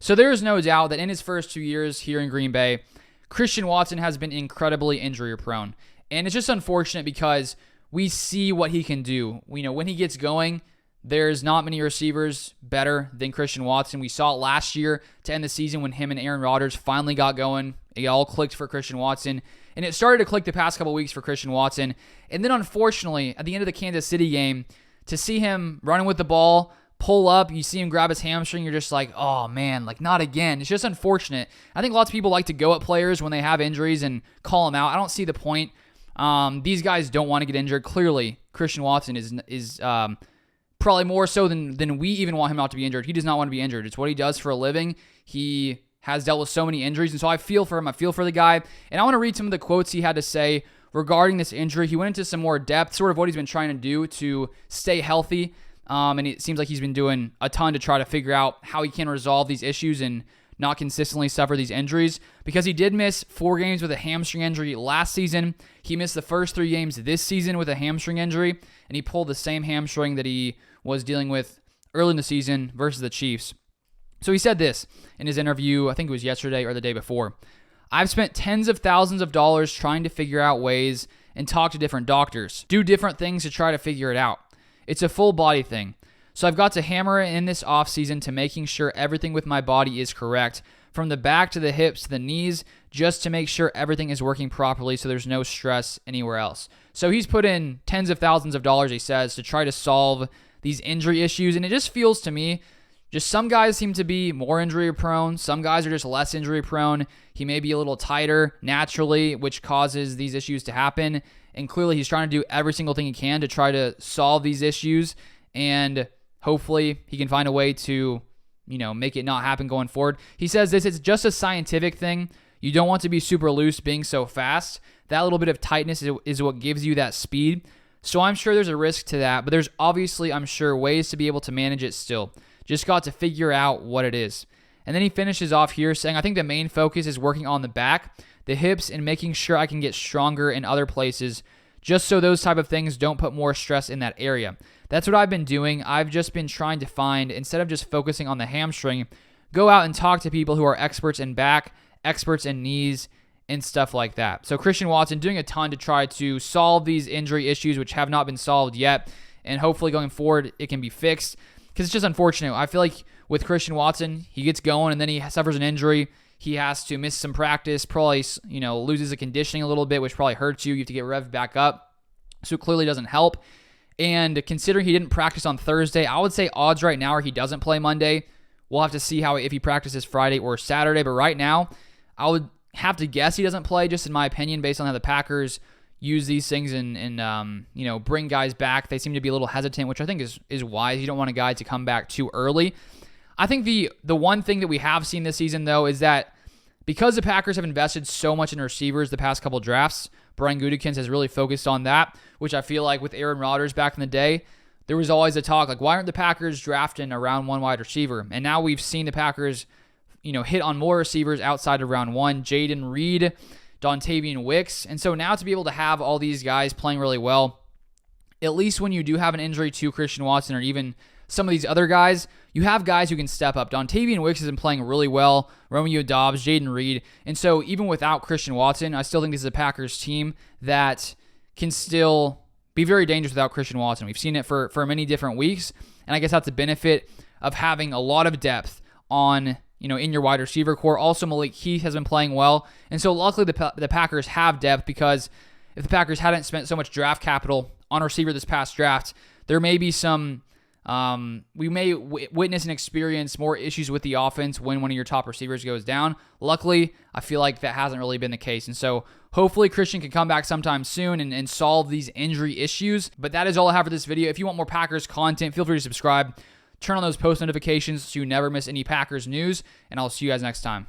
So there is no doubt that in his first 2 years here in Green Bay, Christian Watson has been incredibly injury prone. And it's just unfortunate because we see what he can do. When he gets going, there's not many receivers better than Christian Watson. We saw it last year to end the season when him and Aaron Rodgers finally got going. It all clicked for Christian Watson. And it started to click the past couple weeks for Christian Watson. And then unfortunately, at the end of the Kansas City game, to see him running with the ball, pull up, you see him grab his hamstring, you're just like, oh man, like not again. It's just unfortunate. I think lots of people like to go at players when they have injuries and call them out. I don't see the point. These guys don't want to get injured. Clearly, Christian Watson is probably more so than we even want him not to be injured. He does not want to be injured. It's what he does for a living. He has dealt with so many injuries, and so I feel for him. I feel for the guy. And I want to read some of the quotes he had to say regarding this injury. He went into some more depth, sort of what he's been trying to do to stay healthy. And it seems like he's been doing a ton to try to figure out how he can resolve these issues and not consistently suffer these injuries, because he did miss 4 games with a hamstring injury last season. He missed the first 3 games this season with a hamstring injury, and he pulled the same hamstring that he was dealing with early in the season versus the Chiefs. So he said this in his interview, I think it was yesterday or the day before. I've spent tens of thousands of dollars trying to figure out ways and talk to different doctors, do different things to try to figure it out. It's a full body thing. So I've got to hammer it in this offseason to making sure everything with my body is correct, from the back to the hips to the knees, just to make sure everything is working properly so there's no stress anywhere else. So he's put in tens of thousands of dollars, he says, to try to solve these injury issues. And it just feels to me, just some guys seem to be more injury prone. Some guys are just less injury prone. He may be a little tighter naturally, which causes these issues to happen. And clearly he's trying to do every single thing he can to try to solve these issues. And hopefully he can find a way to, make it not happen going forward. He says this is just a scientific thing. You don't want to be super loose being so fast. That little bit of tightness is what gives you that speed. So I'm sure there's a risk to that, but there's obviously, I'm sure, ways to be able to manage it still. Just got to figure out what it is. And then he finishes off here saying, I think the main focus is working on the back, the hips, and making sure I can get stronger in other places, just so those type of things don't put more stress in that area. That's what I've been doing. I've just been trying to find, instead of just focusing on the hamstring, go out and talk to people who are experts in back, experts in knees, and stuff like that. So Christian Watson doing a ton to try to solve these injury issues, which have not been solved yet, and hopefully going forward it can be fixed, because it's just unfortunate. I feel like with Christian Watson, he gets going and then he suffers an injury. He has to miss some practice, probably loses the conditioning a little bit, which probably hurts you. You have to get revved back up. So it clearly doesn't help. And considering he didn't practice on Thursday, I would say odds right now are he doesn't play Monday. We'll have to see if he practices Friday or Saturday. But right now, I would have to guess he doesn't play, just in my opinion, based on how the Packers use these things and bring guys back. They seem to be a little hesitant, which I think is wise. You don't want a guy to come back too early. I think the one thing that we have seen this season, though, is that because the Packers have invested so much in receivers the past couple drafts, Brian Gutekunst has really focused on that, which I feel like with Aaron Rodgers back in the day, there was always a talk like, why aren't the Packers drafting a round 1 wide receiver? And now we've seen the Packers, hit on more receivers outside of round 1, Jayden Reed, Dontavian Wicks. And so now to be able to have all these guys playing really well, at least when you do have an injury to Christian Watson or even some of these other guys, you have guys who can step up. Dontavian Wicks has been playing really well. Romeo Doubs, Jayden Reed. And so even without Christian Watson, I still think this is a Packers team that can still be very dangerous without Christian Watson. We've seen it for many different weeks. And I guess that's a benefit of having a lot of depth on, in your wide receiver core. Also, Malik Heath has been playing well. And so luckily the Packers have depth, because if the Packers hadn't spent so much draft capital on receiver this past draft, there may be some... we may witness and experience more issues with the offense when one of your top receivers goes down. Luckily, I feel like that hasn't really been the case. And so hopefully Christian can come back sometime soon and solve these injury issues. But that is all I have for this video. If you want more Packers content, feel free to subscribe. Turn on those post notifications so you never miss any Packers news. And I'll see you guys next time.